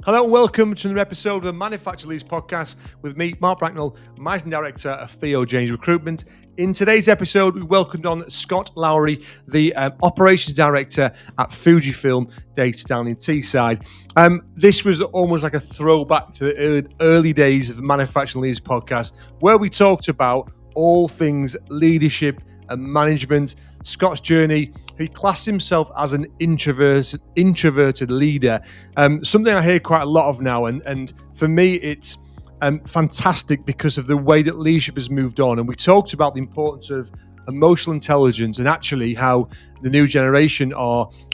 Hello and welcome to another episode of the Manufacturer Leaders podcast with me, Mark Bracknell, Managing Director of Theo James Recruitment. In today's episode, we welcomed on Scott Lowrie, the Operations Director at Fujifilm Data down in Teesside. This was almost like a throwback to the early days of the Manufacturer Leaders podcast, where we talked about all things leadership and management. Scott's journey, he classed himself as an introverted leader, something I hear quite a lot of now, and for me it's fantastic because of the way that leadership has moved on. And we talked about the importance of emotional intelligence and actually how the new generation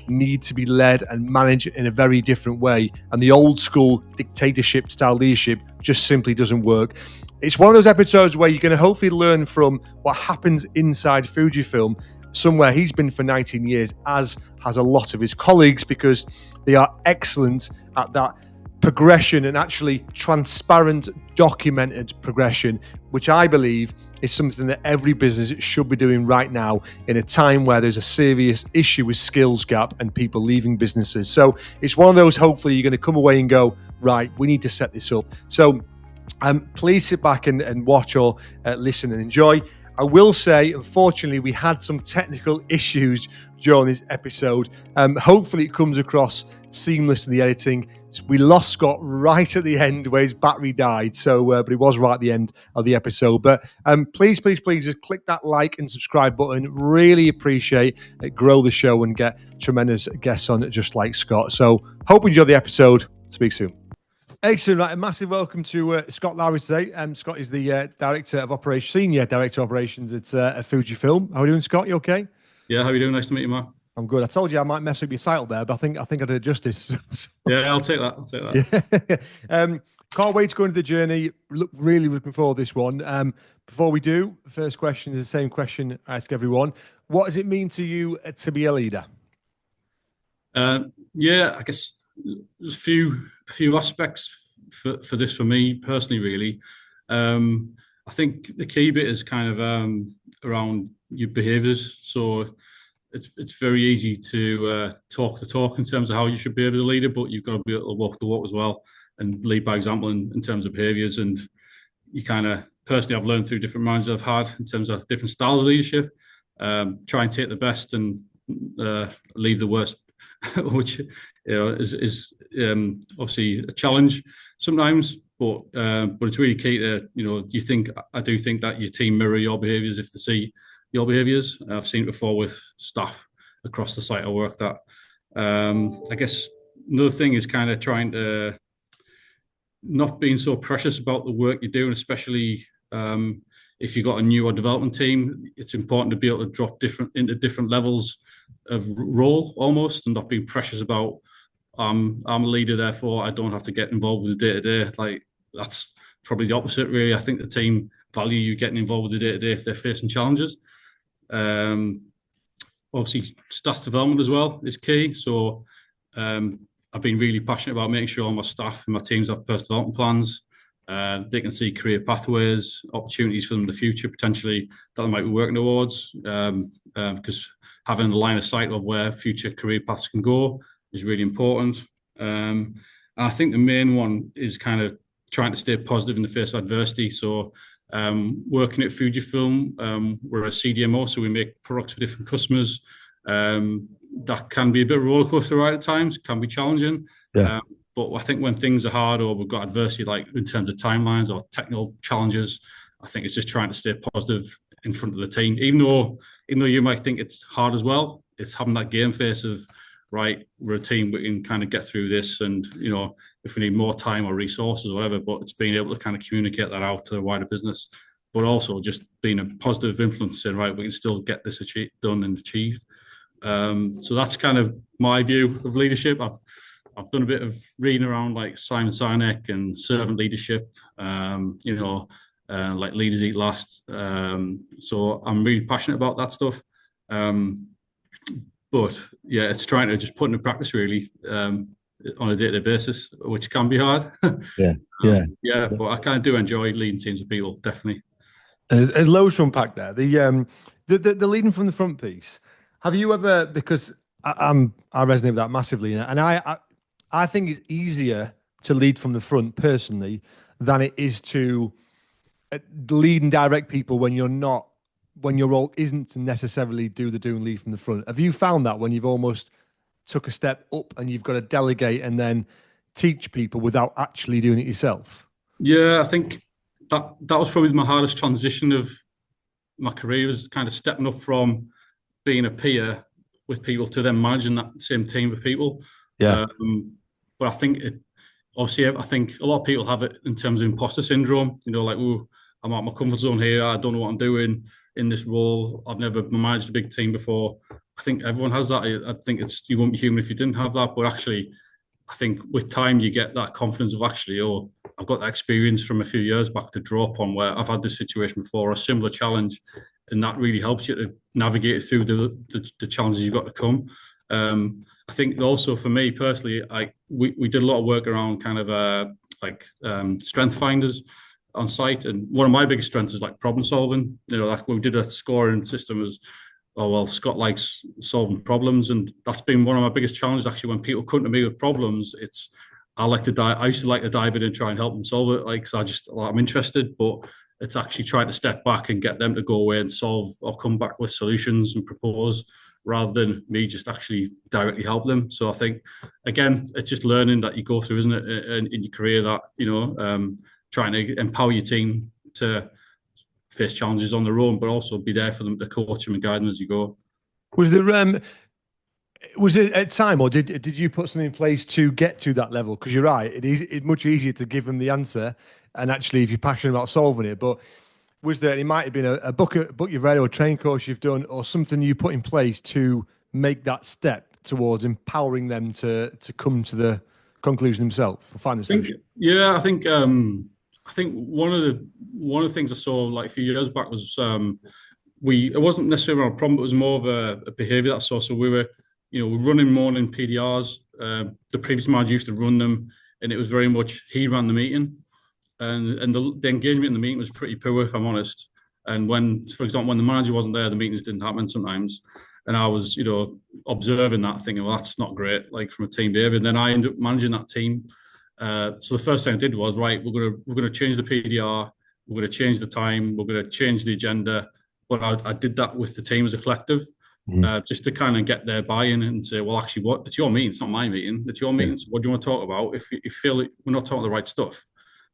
need to be led and managed in a very different way, and the old school dictatorship style leadership just simply doesn't work. It's one of those episodes where you're going to hopefully learn from what happens inside Fujifilm, somewhere he's been for 19 years, as has a lot of his colleagues, because they are excellent at that progression and actually transparent, documented progression, which I believe is something that every business should be doing right now in a time where there's a serious issue with skills gap and people leaving businesses. So it's one of those, hopefully you're going to come away and go, right, we need to set this up. So please sit back and watch or listen and enjoy. I will say, unfortunately, we had some technical issues during this episode. Hopefully it comes across seamless in the editing. We lost Scott right at the end where his battery died. So, but it was right at the end of the episode. But please just click that like and subscribe button. Really appreciate it. Grow the show and get tremendous guests on it just like Scott. So hope you enjoy the episode. Speak soon. Excellent. Right, a massive welcome to Scott Lowrie today. Scott is the Director of Operations, Senior Director of Operations at Fujifilm. How are you doing, Scott? You okay? Yeah, how are you doing? Nice to meet you, Mark. I'm good. I told you I might mess up your title there, but I think I did justice. Yeah, I'll take that. Yeah. Can't wait to go into the journey. Really looking forward to this one. Before we do, the first question is the same question I ask everyone. What does it mean to you to be a leader? Yeah, I guess there's a few aspects for this for me personally, really. I think the key bit is kind of around your behaviours. So it's very easy to talk the talk in terms of how you should behave as a leader, but you've got to be able to walk the walk as well and lead by example in terms of behaviours. And you kind of, personally, I've learned through different managers I've had in terms of different styles of leadership. Try and take the best and leave the worst, which is obviously a challenge sometimes, but it's really key to, I do think that your team mirror your behaviours if they see your behaviours. I've seen it before with staff across the site I worked at. I guess another thing is kind of trying to not being so precious about the work you're doing, especially if you've got a new or development team. It's important to be able to drop into different levels of role almost, and not being precious about I'm a leader, therefore I don't have to get involved with the day-to-day. Like, that's probably the opposite, really. I think the team value you getting involved with the day-to-day if they're facing challenges. Obviously, staff development as well is key. So I've been really passionate about making sure my staff and my teams have personal development plans. They can see career pathways, opportunities for them in the future, potentially, that they might be working towards, because having a line of sight of where future career paths can go is really important. And I think the main one is kind of trying to stay positive in the face of adversity. So working at Fujifilm, we're a CDMO, so we make products for different customers. That can be a bit of a roller coaster ride at times, can be challenging. Yeah. But I think when things are hard or we've got adversity, like in terms of timelines or technical challenges, I think it's just trying to stay positive in front of the team. Even though you might think it's hard as well, it's having that game face of, right, we're a team, we can kind of get through this, and if we need more time or resources or whatever, but it's being able to kind of communicate that out to the wider business, but also just being a positive influence, saying, right, we can still get this done and achieved. So that's kind of my view of leadership. I've done a bit of reading around like Simon Sinek and servant leadership, like Leaders Eat Last. So I'm really passionate about that stuff. But yeah, it's trying to just put into practice really on a day-to-day basis, which can be hard. Yeah. But I kind of do enjoy leading teams of people, definitely. There's loads to unpack there. The leading from the front piece. Have you ever, because I resonate with that massively, and I think it's easier to lead from the front personally than it is to lead and direct people when you're not, when your role isn't to necessarily do and lead from the front. Have you found that when you've almost took a step up and you've got to delegate and then teach people without actually doing it yourself? Yeah, I think that was probably my hardest transition of my career, was kind of stepping up from being a peer with people to then managing that same team of people. Yeah. But I think obviously, I think a lot of people have it in terms of imposter syndrome. You know, like, oh, I'm out my comfort zone here. I don't know what I'm doing in this role. I've never managed a big team before. I think everyone has that. I think you wouldn't be human if you didn't have that. But actually, I think with time you get that confidence of actually, oh, I've got that experience from a few years back to draw upon where I've had this situation before, a similar challenge, and that really helps you to navigate through the challenges you've got to come. I think also for me personally, we did a lot of work around kind of strength finders on site, and one of my biggest strengths is like problem solving. You know, like we did a scoring system as, oh well, Scott likes solving problems, and that's been one of my biggest challenges actually. When people come to me with problems, I used to like to dive in and try and help them solve it, like, cause I'm interested, but it's actually trying to step back and get them to go away and solve or come back with solutions and propose, rather than me just actually directly help them. So I think, again, it's just learning that you go through, isn't it, in your career, that, you know, trying to empower your team to face challenges on their own, but also be there for them to coach them and guide them as you go. Was it at time, or did you put something in place to get to that level? Because you're right, it's much easier to give them the answer, and actually, if you're passionate about solving it. But was there? It might have been a book you've read, or a training course you've done, or something you put in place to make that step towards empowering them to come to the conclusion themselves or find the solution. Yeah, I think one of the things I saw like a few years back was it wasn't necessarily a problem, it was more of a behaviour that I saw. So we were, you know, we're running morning PDRs. The previous manager used to run them, and it was very much he ran the meeting, and the engagement in the meeting was pretty poor, if I'm honest. And when, for example, when the manager wasn't there, the meetings didn't happen sometimes. And I was, you know, observing that, thinking, well, that's not great, like from a team behaviour. And then I ended up managing that team. So the first thing I did was, right, we're gonna change the PDR, we're gonna change the time, we're gonna change the agenda. But I did that with the team as a collective, just to kind of get their buy-in and say, well, actually, it's your meeting, it's not my meeting, it's your meeting. So what do you want to talk about? If you feel like we're not talking the right stuff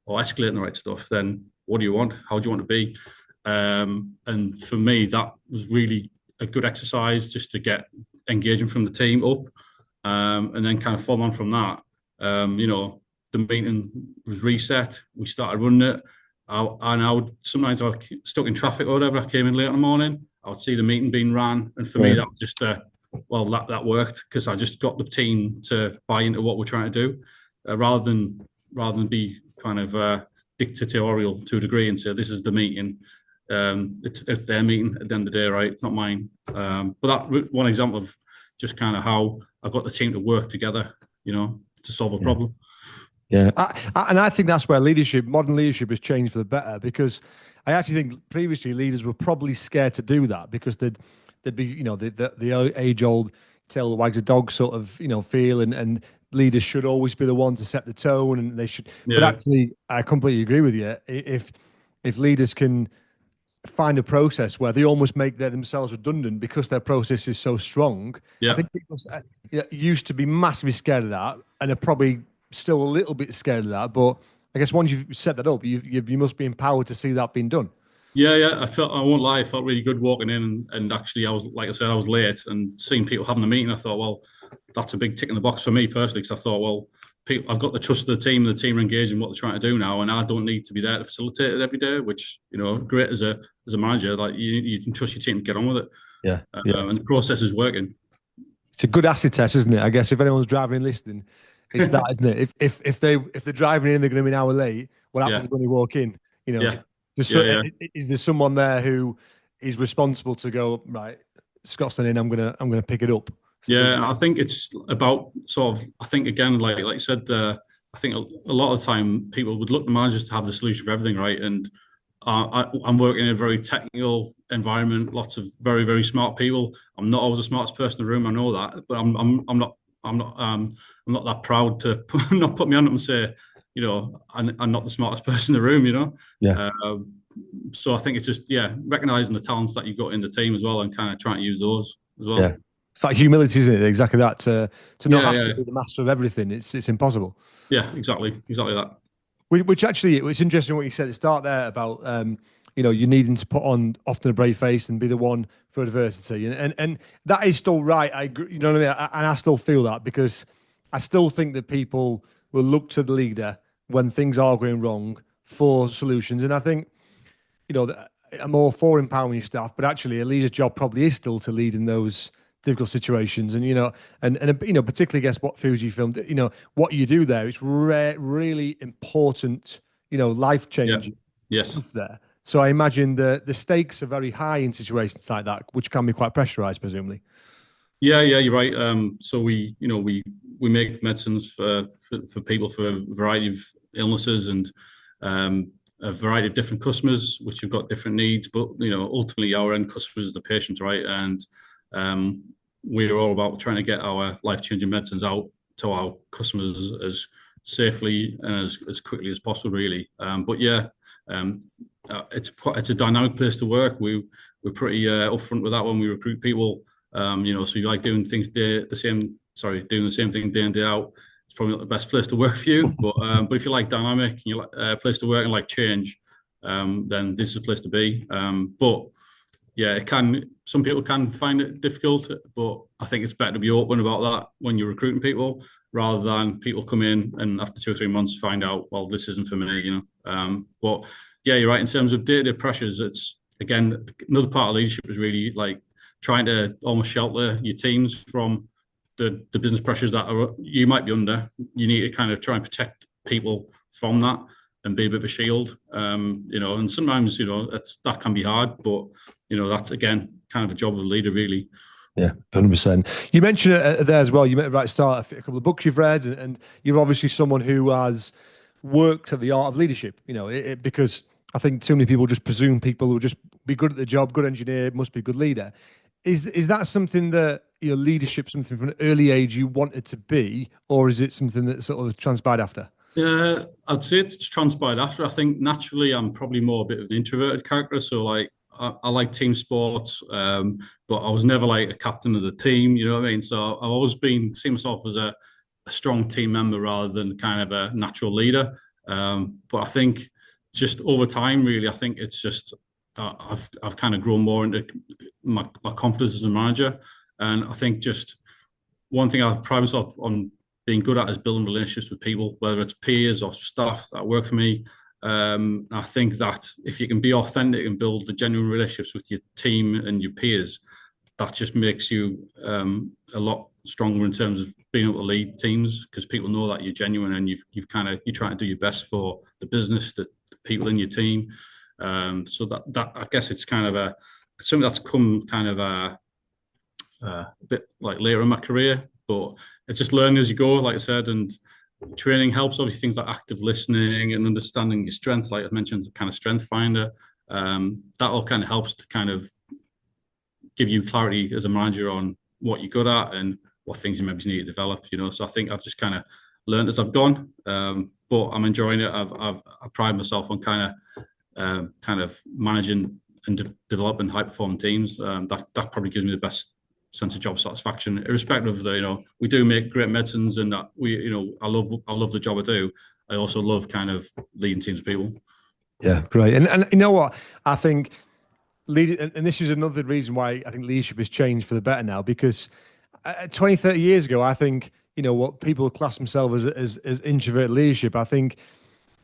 or escalating the right stuff, then what do you want? How do you want to be? And for me, that was really a good exercise just to get engagement from the team up, and then kind of follow on from that. You know, the meeting was reset. We started running it. I would sometimes, I was stuck in traffic or whatever, I came in late in the morning, I would see the meeting being ran. And for me, that was just, well, that worked, because I just got the team to buy into what we're trying to do, rather than be kind of dictatorial to a degree and say, this is the meeting. It's their meeting at the end of the day, right? It's not mine. But that one example of just kind of how I got the team to work together, you know, to solve a problem. Yeah, and I think that's where modern leadership has changed for the better, because I actually think previously leaders were probably scared to do that, because they'd be, you know, the age old tail wags a dog sort of, you know, feel, and leaders should always be the one to set the tone, and they should. Yeah. But actually, I completely agree with you. If leaders can find a process where they almost make themselves redundant because their process is so strong, I think people used to be massively scared of that, and are probably still a little bit scared of that. But I guess once you've set that up, you must be empowered to see that being done. Yeah. I won't lie, I felt really good walking in, and actually I was, like I said, I was late, and seeing people having a meeting, I thought, well, that's a big tick in the box for me personally, because I thought, well, I've got the trust of the team are engaged in what they're trying to do now, and I don't need to be there to facilitate it every day, which, you know, great as a manager, like you can trust your team to get on with it. Yeah. And the process is working. It's a good acid test, isn't it? I guess if anyone's driving and listening, it's that, isn't it? If they're driving in, they're going to be an hour late. What happens when they walk in? You know, is there someone there who is responsible to go, right, Scott's in? I'm gonna pick it up. I think it's about sort of. I think again, like you said, I think a lot of the time people would look to managers to have the solution for everything, right? And I'm working in a very technical environment, lots of very, very smart people. I'm not always the smartest person in the room, I know that, but I'm I'm not that proud to not put me on it and say, I'm not the smartest person in the room. Yeah. So I think it's just recognizing the talents that you've got in the team as well, and kind of trying to use those as well. Yeah. It's like humility, isn't it? Exactly that. To not have to be the master of everything. It's impossible. Yeah, exactly that. Which actually, it's interesting what you said at the start there about you needing to put on often a brave face and be the one for adversity, and that is still right. I agree, you know what I mean, and I still feel that because I still think that people will look to the leader when things are going wrong for solutions, and I think that I'm all for empowering your staff, but actually a leader's job probably is still to lead in those difficult situations. And particularly I guess what Fujifilm, what you do there, it's really important, life changing stuff there. So I imagine the stakes are very high in situations like that, which can be quite pressurized, presumably. Yeah, you're right. So we make medicines for people for a variety of illnesses and a variety of different customers, which have got different needs. But ultimately, our end customer is the patient, right? And we're all about trying to get our life-changing medicines out to our customers as safely and as quickly as possible, really. It's a dynamic place to work. We're pretty upfront with that when we recruit people. So you like doing the same thing day in, day out. It's probably not the best place to work for you, but if you like dynamic and you like a place to work and like change, then this is a place to be. But yeah, some people can find it difficult, but I think it's better to be open about that when you're recruiting people rather than people come in and after 2 or 3 months find out, well, this isn't for me, But yeah, you're right. In terms of day-to-day pressures, it's again, another part of leadership is really like trying to almost shelter your teams from the business pressures that you might be under. You need to kind of try and protect people from that and be a bit of a shield, and sometimes, that can be hard, but, that's, again, kind of a job of a leader, really. Yeah, 100%. You mentioned it there as well. You mentioned right at the start a couple of books you've read, and you're obviously someone who has worked at the art of leadership, because I think too many people just presume people will just be good at the job, good engineer, must be a good leader. Is that something that leadership, something from an early age you wanted to be, or is it something that sort of transpired after? Yeah, I'd say it's transpired after. I think naturally I'm probably more a bit of an introverted character, so like I like team sports, but I was never like a captain of the team. You know what I mean? So I've always seen myself as a strong team member rather than kind of a natural leader. But I think just over time, really, I think it's just I've kind of grown more into my confidence as a manager, and I think just one thing I've prided myself on being good at is building relationships with people, whether it's peers or staff that work for me. I think that if you can be authentic and build the genuine relationships with your team and your peers, that just makes you a lot stronger in terms of being able to lead teams, because people know that you're genuine and you're trying to do your best for the business, the people in your team. So that I guess it's kind of something that's come kind of a bit like later in my career, but it's just learning as you go, like I said, and training helps. Obviously, things like active listening and understanding your strengths, like I mentioned, kind of strength finder. That all kind of helps to kind of give you clarity as a manager on what you're good at and what things you maybe need to develop. So I think I've just kind of learned as I've gone, but I'm enjoying it. I pride myself on kind of managing and developing high performing teams. That probably gives me the best sense of job satisfaction, irrespective of we do make great medicines, and that I love the job I do. I also love kind of leading teams of people. Yeah, great. And you know what? I think and this is another reason why I think leadership has changed for the better now, because 20, 30 years ago, I think, what people class themselves as introvert leadership, I think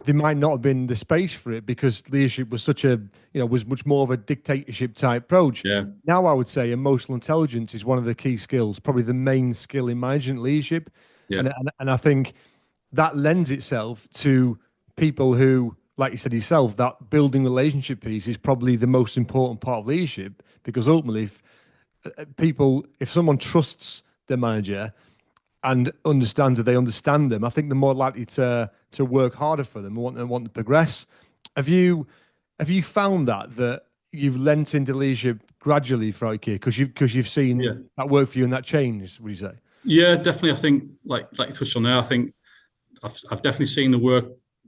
there might not have been the space for it because leadership was was much more of a dictatorship type approach. Yeah. Now I would say emotional intelligence is one of the key skills, probably the main skill in management leadership. Yeah. And I think that lends itself to people who, like you said yourself, that building relationship piece is probably the most important part of leadership, because ultimately if someone trusts their manager and understands that they understand them, I think they're more likely to work harder for them and want to progress. Have you found that you've lent into leadership gradually throughout your career because you've seen that work for you and that change? Would you say? Yeah, definitely. I think like you touched on there. I think I've definitely seen the work.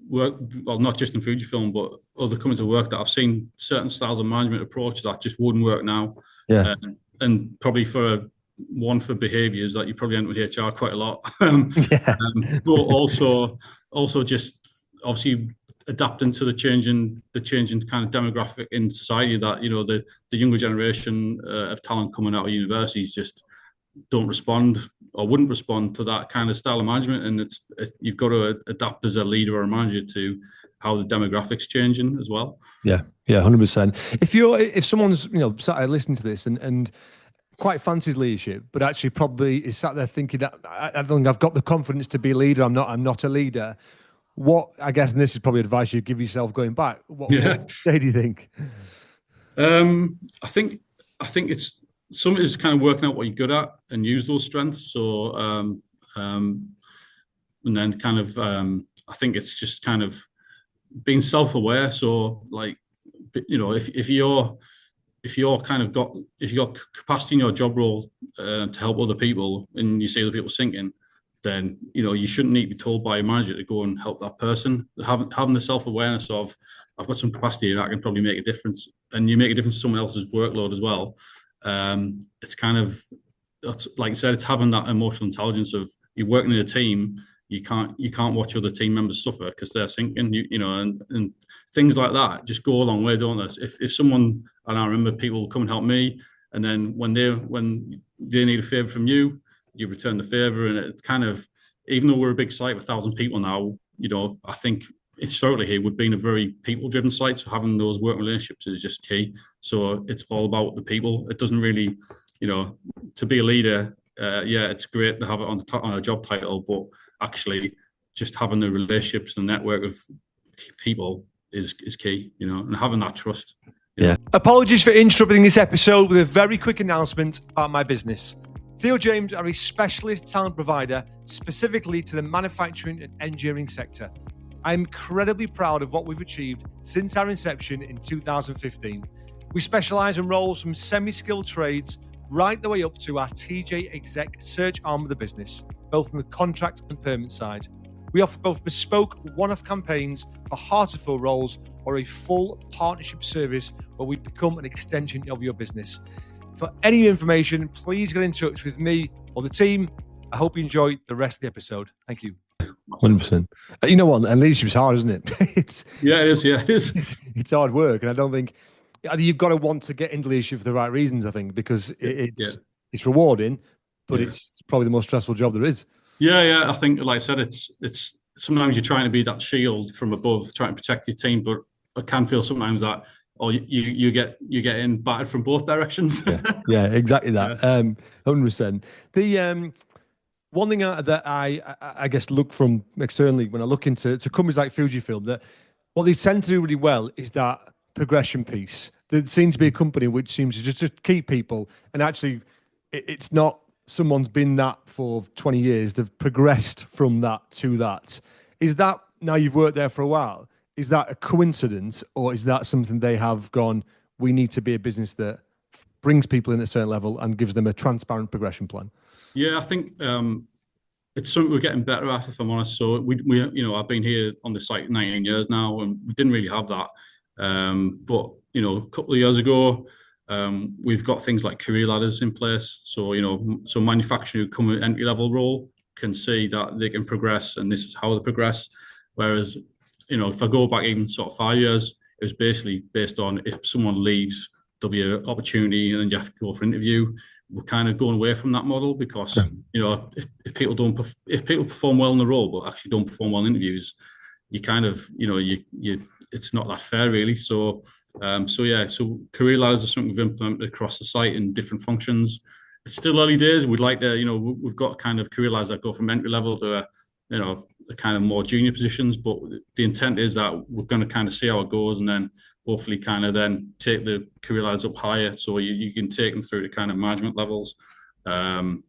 Well, not just in Fujifilm, but other companies of work that I've seen certain styles of management approaches that just wouldn't work now. Yeah. Uh, and probably one for behaviours that you probably end with HR quite a lot. Yeah. But also just obviously adapting to the changing kind of demographic in society that the younger generation of talent coming out of universities just don't respond or wouldn't respond to that kind of style of management, and you've got to adapt as a leader or a manager to how the demographics changing as well. Yeah, yeah, 100%. If someone's sat there listening to this and quite fancies leadership, but actually probably is sat there thinking that I don't think I've got the confidence to be a leader. I'm not a leader. What I guess, and this is probably advice you give yourself going back. What Yeah. say do you think? I think it's some is kind of working out what you're good at and use those strengths. So and then kind of I think it's just kind of being self-aware. So like if you're kind of got if you got capacity in your job role to help other people and you see other people sinking, then you shouldn't need to be told by a manager to go and help that person. Having the self-awareness of I've got some capacity here that can probably make a difference, and you make a difference to someone else's workload as well. It's kind of like I said, it's having that emotional intelligence of you're working in a team. You can't watch other team members suffer because they're sinking. And things like that just go a long way, don't they? If someone, and I remember people come and help me, and then when they need a favor from you, you return the favor, and it's kind of, even though we're a big site of 1,000 people now, I think historically here we've been a very people-driven site, so having those working relationships is just key. So it's all about the people. It doesn't really, to be a leader. Yeah, it's great to have it on a job title, but actually, just having the relationships, the network of people is key. And having that trust. Yeah. Apologies for interrupting this episode with a very quick announcement about my business. Theo James are a specialist talent provider specifically to the manufacturing and engineering sector. I'm incredibly proud of what we've achieved since our inception in 2015. We specialize in roles from semi-skilled trades right the way up to our TJ exec search arm of the business, both on the contract and permanent side. We offer both bespoke one-off campaigns for hard-to-fill roles or a full partnership service where we become an extension of your business. For any information, please get in touch with me or the team. I hope you enjoy the rest of the episode. Thank you. 100%. You know what? And leadership is hard, isn't it? It is. Yeah, it is. It's hard work, and I don't think you've got to want to get into leadership for the right reasons. I think because it's rewarding, but it's probably the most stressful job there is. Yeah. I think, like I said, it's sometimes you're trying to be that shield from above, trying to protect your team, but I can feel sometimes that you get in battered from both directions. Yeah, exactly that. 100%. The one thing that I guess look from externally when I look into companies like Fujifilm, that what they tend to do really well is that progression piece. There seems to be a company which seems to just keep people, and actually it's not someone's been that for 20 years. They've progressed from that to that. Is that, now you've worked there for a while, is that a coincidence, or is that something they have gone, we need to be a business that brings people in at a certain level and gives them a transparent progression plan? Yeah, I think it's something we're getting better at, if I'm honest. So we I've been here on the site 19 years now, and we didn't really have that. But a couple of years ago, we've got things like career ladders in place. So so manufacturing who come at entry level role can see that they can progress, and this is how they progress. Whereas if I go back even sort of 5 years, it was basically based on if someone leaves, there'll be an opportunity, and then you have to go for an interview. We're kind of going away from that model because if people perform well in the role but actually don't perform well in interviews, you kind of it's not that fair really. So career ladders are something we've implemented across the site in different functions. It's still early days. We'd like to we've got kind of career ladders that go from entry level to the kind of more junior positions, but the intent is that we're going to kind of see how it goes, and then hopefully kind of then take the career ladders up higher, so you can take them through the kind of management levels. And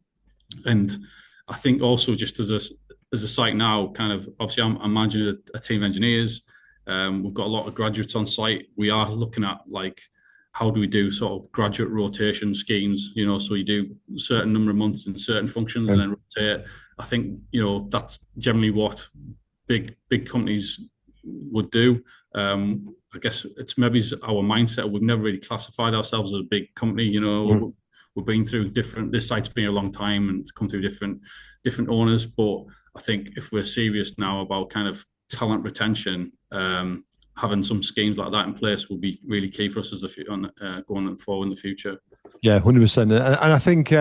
I think also just as a site now, kind of obviously I'm managing a team of engineers. We've got a lot of graduates on site. We are looking at like how do we do sort of graduate rotation schemes, so you do a certain number of months in certain functions and then rotate. I think, that's generally what big companies would do. I guess it's maybe our mindset. We've never really classified ourselves as a big company. We've been through this site's been a long time and it's come through different owners. But I think if we're serious now about kind of talent retention, having some schemes like that in place will be really key for us as going forward in the future. Yeah, 100%. And I think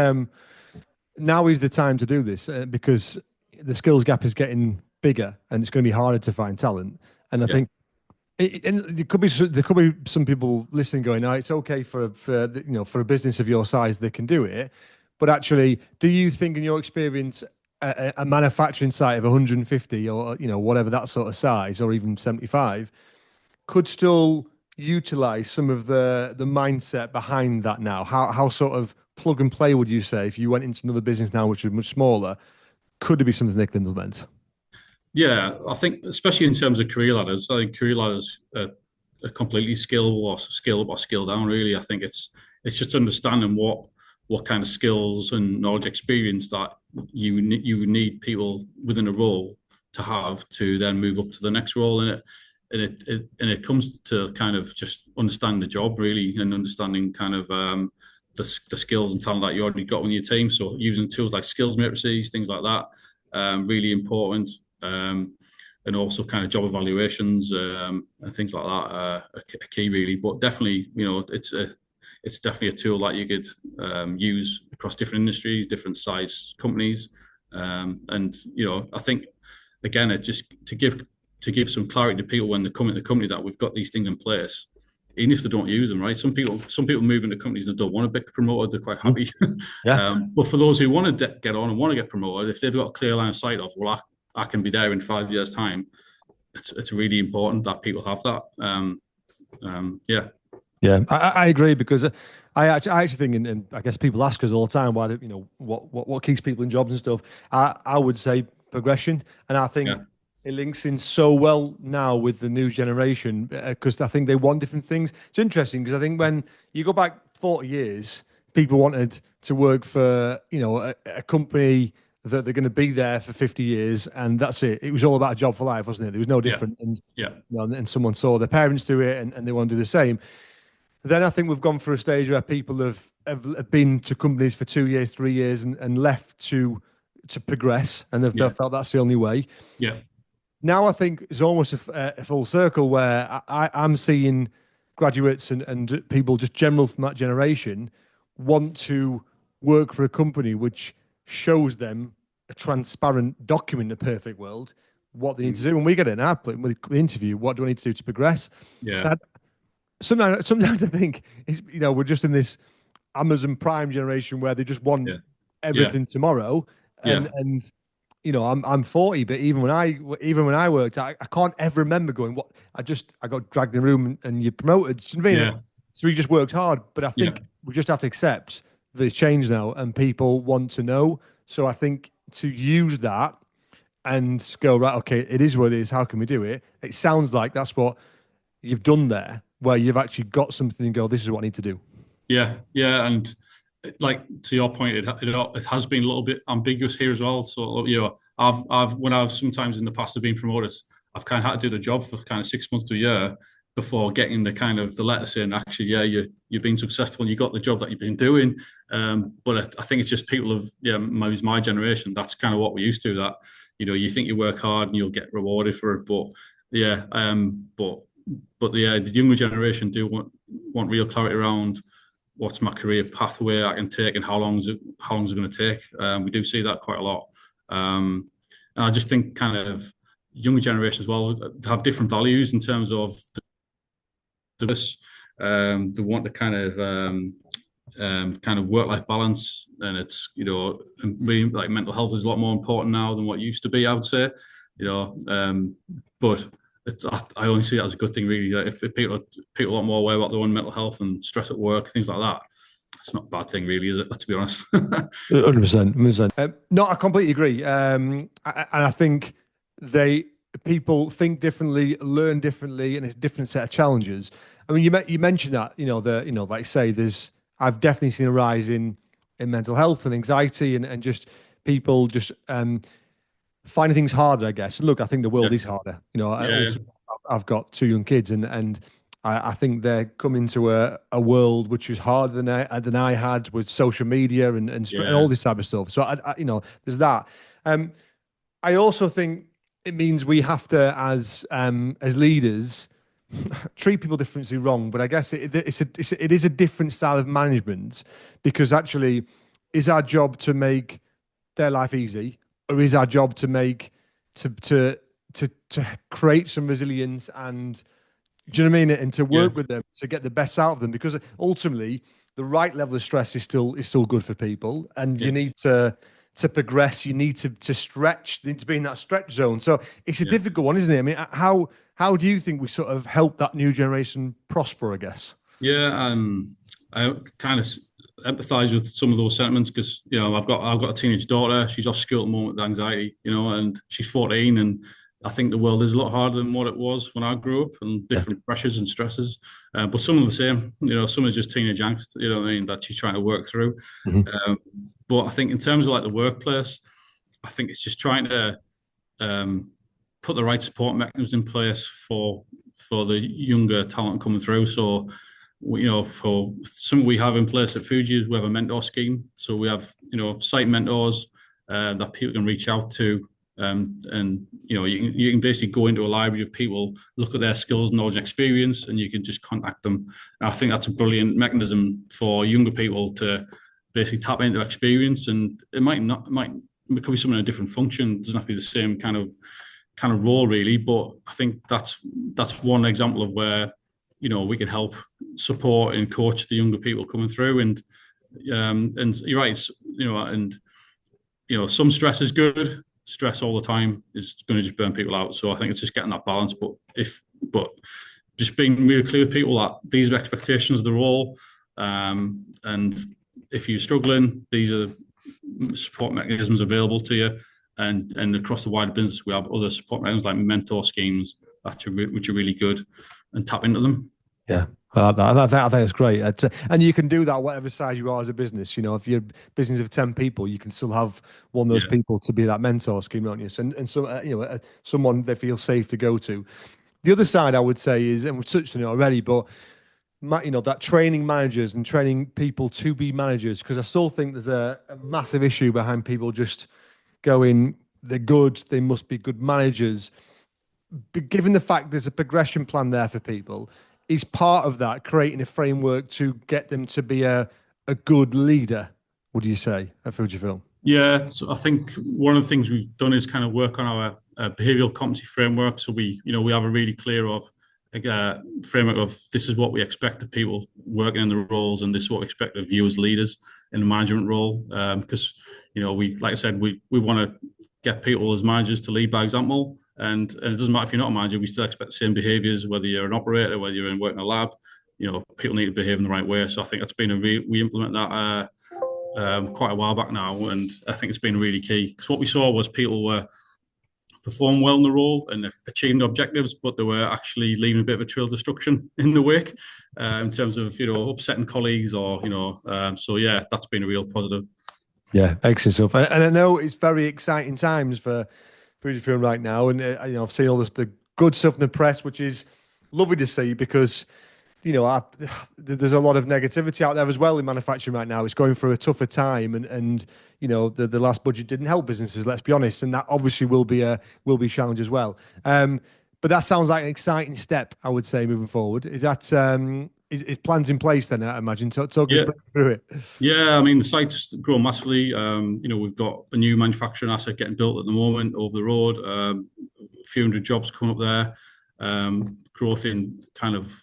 now is the time to do this because the skills gap is getting bigger and it's going to be harder to find talent. And I think there could be some people listening going, "Oh, it's okay for a business of your size, they can do it." But actually, do you think, in your experience, a manufacturing site of 150 or whatever that sort of size, or even 75, could still utilize some of the mindset behind that now? How sort of plug and play would you say, if you went into another business now which was much smaller, could it be something they can implement? Yeah, I think especially in terms of career ladders, I think career ladders are completely skill up or skill down. Really, I think it's just understanding what kind of skills and knowledge, experience that you need people within a role to have to then move up to the next role in it. And it comes to kind of just understanding the job really, and understanding kind of the skills and talent that you already got on your team. So using tools like skills matrices, things like that, really important. And also kind of job evaluations and things like that are key really. But definitely, it's definitely a tool that you could use across different industries, different size companies. And I think again, it's just to give some clarity to people when they come into the company that we've got these things in place, even if they don't use them, right? Some people move into companies and don't want to be promoted; they're quite happy. But for those who want to get on and want to get promoted, if they've got a clear line of sight of, well, I can be there in 5 years' time, it's really important that people have that. Yeah, I agree, because I actually think, and I guess people ask us all the time, why what keeps people in jobs and stuff. I would say progression, and I think it links in so well now with the new generation, because I think they want different things. It's interesting because I think when you go back 40 years, people wanted to work for a company that they're going to be there for 50 years, and that's it. It was all about a job for life, wasn't it? There was no different. And someone saw their parents do it, and they want to do the same. Then I think we've gone through a stage where people have been to companies for 2 years, 3 years, and left to progress, and they've felt that's the only way. Now I think it's almost a full circle where I'm seeing graduates and people just general from that generation want to work for a company which shows them a transparent document, in a perfect world, what they need to do. When we get in our interview, what do I need to do to progress? Sometimes I think we're just in this Amazon Prime generation where they just want everything tomorrow. And I'm 40, but even when I worked, I can't ever remember going, I got dragged in a room and you're promoted. You know what I mean? So we just worked hard. But I think we just have to accept that it's changed now and people want to know. So I think to use that and go, right, okay, it is what it is. How can we do it? It sounds like that's what you've done there, where you've actually got something and go, this is what I need to do. Yeah. And like to your point, it has been a little bit ambiguous here as well. So, when I've sometimes in the past have been promoted, I've kind of had to do the job for kind of 6 months to a year before getting the letter saying, actually, you've been successful and you got the job that you've been doing. But I think it's just people of, maybe my generation, that's kind of what we're used to, that, you think you work hard and you'll get rewarded for it. But the younger generation do want real clarity around what's my career pathway I can take and how long is it going to take. We do see that quite a lot. And I just think kind of younger generation as well have different values in terms of this. They want the kind of work-life balance, and it's really, like, mental health is a lot more important now than what it used to be, I would say. But I only see that as a good thing, really. If people are a lot more aware about their own mental health and stress at work, things like that, it's not a bad thing, really, is it? Let's be honest. 100%. No, I completely agree. And I think people think differently, learn differently, and it's a different set of challenges. I mean, you mentioned that, like I say, I've definitely seen a rise in mental health and anxiety and just people just finding things harder, I guess. Look, I think the world Yeah, is harder. I yeah, also, I've got two young kids, and I think they're coming to a world which is harder than I had with social media and yeah, all this type of stuff. So there's that. Um, I also think it means we have to, as leaders, treat people differently wrong. But I guess it is a different style of management because actually, is our job to make their life easy, or is our job to make to create some resilience and do you know what I mean? And to yeah, work with them to get the best out of them, because ultimately the right level of stress is still good for people, and yeah, you need to progress. You need to stretch. You need to be in that stretch zone. So it's a yeah. difficult one, isn't it? I mean, how do you think we sort of help that new generation prosper? I guess. Yeah, I kind of empathise with some of those sentiments because I've got a teenage daughter. She's off school at the moment with anxiety, and she's 14, and I think the world is a lot harder than what it was when I grew up, and Yeah. different pressures and stresses. But some of the same, some is just teenage angst, what I mean, that she's trying to work through. Mhm. Um, but I think in terms of like the workplace, I think it's just trying to um, put the right support mechanisms in place for the younger talent coming through. So, for something we have in place at Fuji is we have a mentor scheme. So we have site mentors that people can reach out to. And you can basically go into a library of people, look at their skills, knowledge, and experience, and you can just contact them. And I think that's a brilliant mechanism for younger people to basically tap into experience, and it could be something in a different function. It doesn't have to be the same kind of role really, but I think that's one example of where we can help support and coach the younger people coming through. And you're right, some stress is good. Stress all the time is going to just burn people out. So I think it's just getting that balance. But just being really clear with people that these are expectations of the role, and if you're struggling, these are support mechanisms available to you. And across the wider business, we have other support mechanisms like mentor schemes which are really good, and tap into them. Yeah. I think it's great. And you can do that whatever size you are as a business. If you're a business of 10 people, you can still have one of those Yeah, people to be that mentor scheme, don't you? And so, someone they feel safe to go to. The other side I would say is, and we've touched on it already, but that training managers and training people to be managers, because I still think there's a massive issue behind people just going, they're good, they must be good managers. But given the fact there's a progression plan there for people, is part of that creating a framework to get them to be a good leader, would you say, at Fujifilm? yeah. So I think one of the things we've done is kind of work on our behavioural competency framework. So we have a really clear framework of this is what we expect of people working in the roles, and this is what we expect of you as leaders in the management role. Because like I said, we want to get people as managers to lead by example, and it doesn't matter if you're not a manager, we still expect the same behaviours, whether you're an operator, whether you're in working a lab. People need to behave in the right way. So I think that's been we implement that quite a while back now, and I think it's been really key because what we saw was people were perform well in the role and achieving objectives, but they were actually leaving a bit of a trail of destruction in the wake in terms of upsetting colleagues or so yeah, that's been a real positive. Yeah, excellent stuff. And I know it's very exciting times for Fujifilm right now, and I've seen all the good stuff in the press, which is lovely to see because there's a lot of negativity out there as well in manufacturing right now. It's going through a tougher time, and the last budget didn't help businesses. Let's be honest, and that obviously will be a challenge as well. But that sounds like an exciting step, I would say, moving forward. Is that is plans in place then? I imagine. Talk us Yeah, through it. yeah. I mean, the site's grown massively. We've got a new manufacturing asset getting built at the moment over the road. A few hundred jobs coming up there. Growth in kind of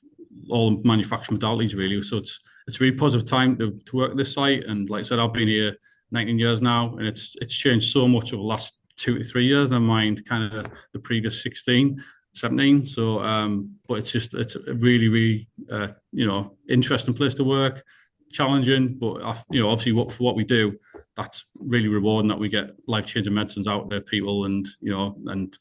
all manufacturing modalities really. So it's a really positive time to work at this site. And like I said, I've been here 19 years now, and it's changed so much over the last 2 to 3 years. Never mind kind of the previous 16, 17. So, but it's a really, really interesting place to work, challenging, but obviously for what we do, that's really rewarding that we get life changing medicines out there, people, and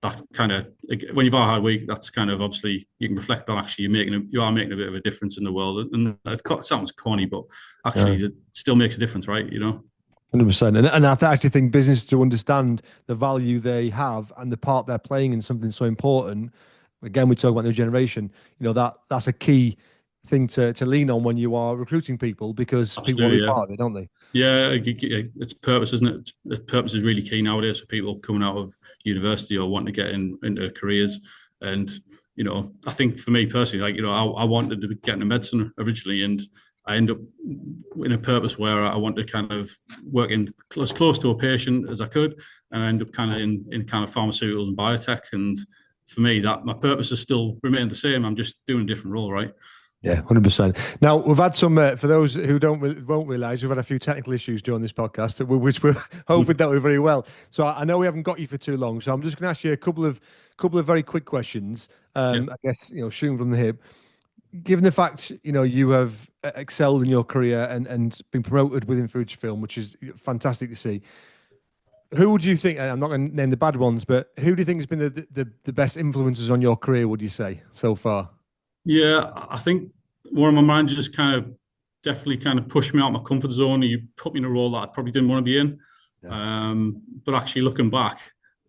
that kind of, when you've had a hard week, that's kind of, obviously you can reflect on, actually you are making a bit of a difference in the world. And it sounds corny, but actually Yeah. it still makes a difference, right? 100%. And I actually think business to understand the value they have and the part they're playing in something so important. Again, we talk about new generation. That's a key thing to lean on when you are recruiting people, because people want to Absolutely, be yeah. part of it, don't they? Yeah, it's purpose, isn't it? The purpose is really key nowadays for people coming out of university or wanting to get into careers. And I think for me personally, I wanted to get into medicine originally, and I end up in a purpose where I want to kind of work in as close to a patient as I could, and I end up kind of in kind of pharmaceuticals and biotech. And for me, that my purpose has still remained the same. I'm just doing a different role, right? Yeah, 100%. Now, we've had some, for those who won't realise, we've had a few technical issues during this podcast, which we're hopefully dealt with very well. So I know we haven't got you for too long, so I'm just going to ask you a couple of very quick questions. Yeah. I guess, shooting from the hip. Given the fact, you have excelled in your career and been promoted within Fujifilm, which is fantastic to see. Who would you think, and I'm not going to name the bad ones, but who do you think has been the best influences on your career, would you say, so far? Yeah, I think one of my managers definitely kind of pushed me out of my comfort zone. He put me in a role that I probably didn't want to be in. Yeah. But actually looking back,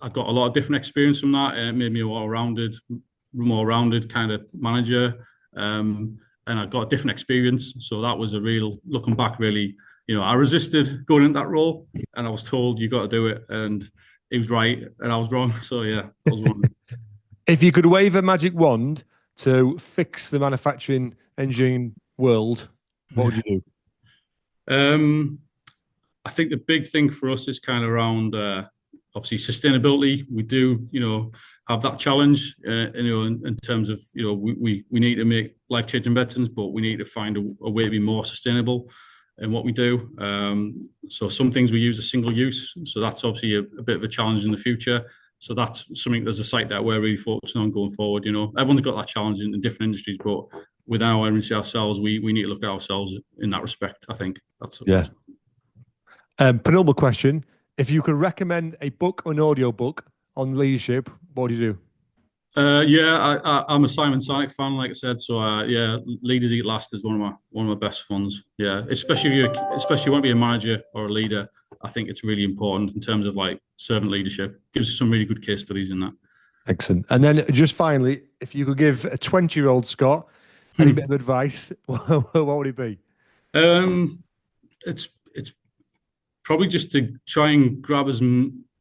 I got a lot of different experience from that, and it made me a more rounded kind of manager. And I got a different experience. So that was looking back, really, I resisted going into that role, and I was told you got to do it. And he was right and I was wrong. So yeah, I was wrong. If you could wave a magic wand to fix the manufacturing engineering world, what would you do? I think the big thing for us is kind of around obviously sustainability. We do, have that challenge, in terms of, we need to make life-changing medicines, but we need to find a way to be more sustainable in what we do. So some things we use are single use. So that's obviously a bit of a challenge in the future. So that's something, there's a site that we're really focusing on going forward. Everyone's got that challenge in different industries, but with our industry ourselves, we need to look at ourselves in that respect. I think Yeah. Penultimate question. If you could recommend a book or an audio book on leadership, what do you do? Yeah, I'm a Simon Sinek fan, like I said. So yeah, Leaders Eat Last is one of my best ones. Yeah, especially if you want to be a manager or a leader, I think it's really important in terms of like servant leadership. Gives you some really good case studies in that. Excellent. And then just finally, if you could give a 20-year-old Scott any bit of advice, what would it be? It's probably just to try and grab as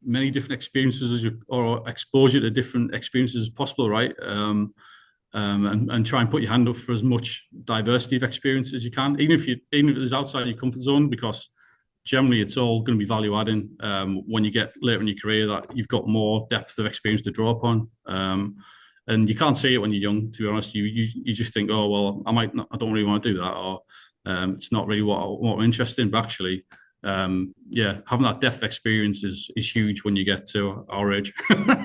many different experiences or exposure to different experiences as possible, right? And try and put your hand up for as much diversity of experience as you can, even if it's outside your comfort zone, because generally it's all going to be value adding when you get later in your career, that you've got more depth of experience to draw upon. And you can't see it when you're young, to be honest. You just think, oh well, I don't really want to do that, or it's not really what I'm interested in. But actually, yeah, having that depth experience is huge when you get to our age.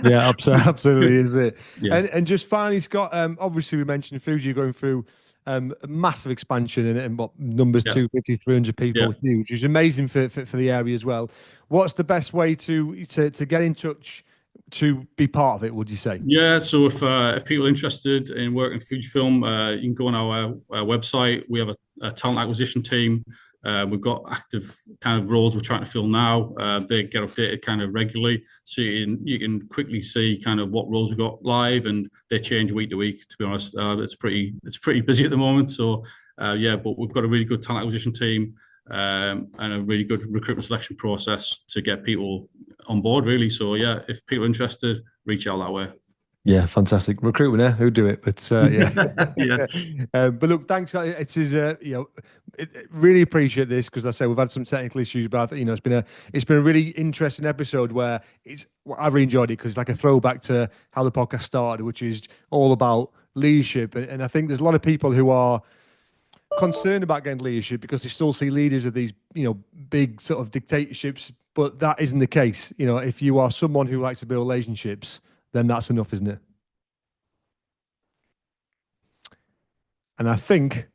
Yeah, absolutely, is it? Yeah, And just finally, Scott, obviously we mentioned Fuji going through a massive expansion and what numbers yeah, 250, 300 yeah. people, huge, which is amazing for the area as well. What's the best way to get in touch to be part of it, would you say? Yeah, so if people are interested in working Fujifilm, you can go on our website. We have a talent acquisition team. We've got active kind of roles we're trying to fill now. They get updated kind of regularly, so you can quickly see kind of what roles we've got live, and they change week to week. To be honest, it's pretty busy at the moment. So yeah, but we've got a really good talent acquisition team, and a really good recruitment selection process to get people on board, really. So yeah, if people are interested, reach out that way. Yeah, fantastic recruitment. Who'd do it? But yeah, Yeah, but look, thanks. It is really appreciate this, because I say we've had some technical issues, but it's been a really interesting episode where I've really enjoyed it, because it's like a throwback to how the podcast started, which is all about leadership, and I think there's a lot of people who are concerned about getting leadership because they still see leaders of these big sort of dictatorships, but that isn't the case. If you are someone who likes to build relationships, then that's enough, isn't it? And I think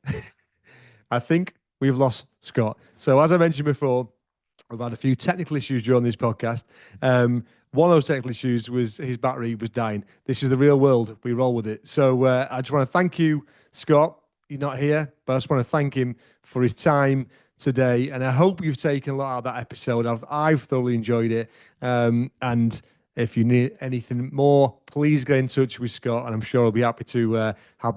we've lost Scott. So as I mentioned before, we've had a few technical issues during this podcast. One of those technical issues was his battery was dying. This is the real world. We roll with it. So I just want to thank you, Scott. You're not here, but I just want to thank him for his time today. And I hope you've taken a lot out of that episode. I've thoroughly enjoyed it. And if you need anything more, please get in touch with Scott, and I'm sure he'll be happy to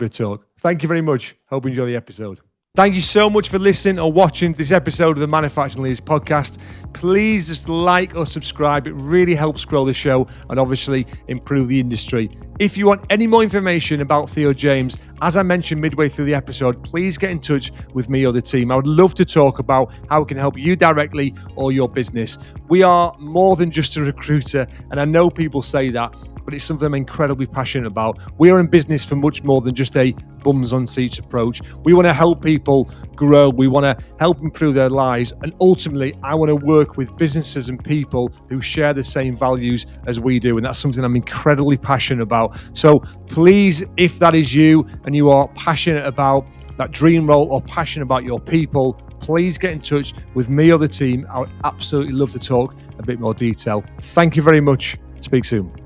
talk. Thank you very much. Hope you enjoy the episode. Thank you so much for listening or watching this episode of the Manufacturing Leaders Podcast. Please just like or subscribe. It really helps grow the show and obviously improve the industry. If you want any more information about Theo James, as I mentioned midway through the episode, please get in touch with me or the team. I would love to talk about how we can help you directly or your business. We are more than just a recruiter, and I know people say that, but it's something I'm incredibly passionate about. We are in business for much more than just a bums on seats approach. We want to help people grow. We want to help improve their lives. And ultimately, I want to work with businesses and people who share the same values as we do. And that's something I'm incredibly passionate about. So please, if that is you and you are passionate about that dream role or passionate about your people, please get in touch with me or the team. I would absolutely love to talk a bit more detail. Thank you very much. Speak soon.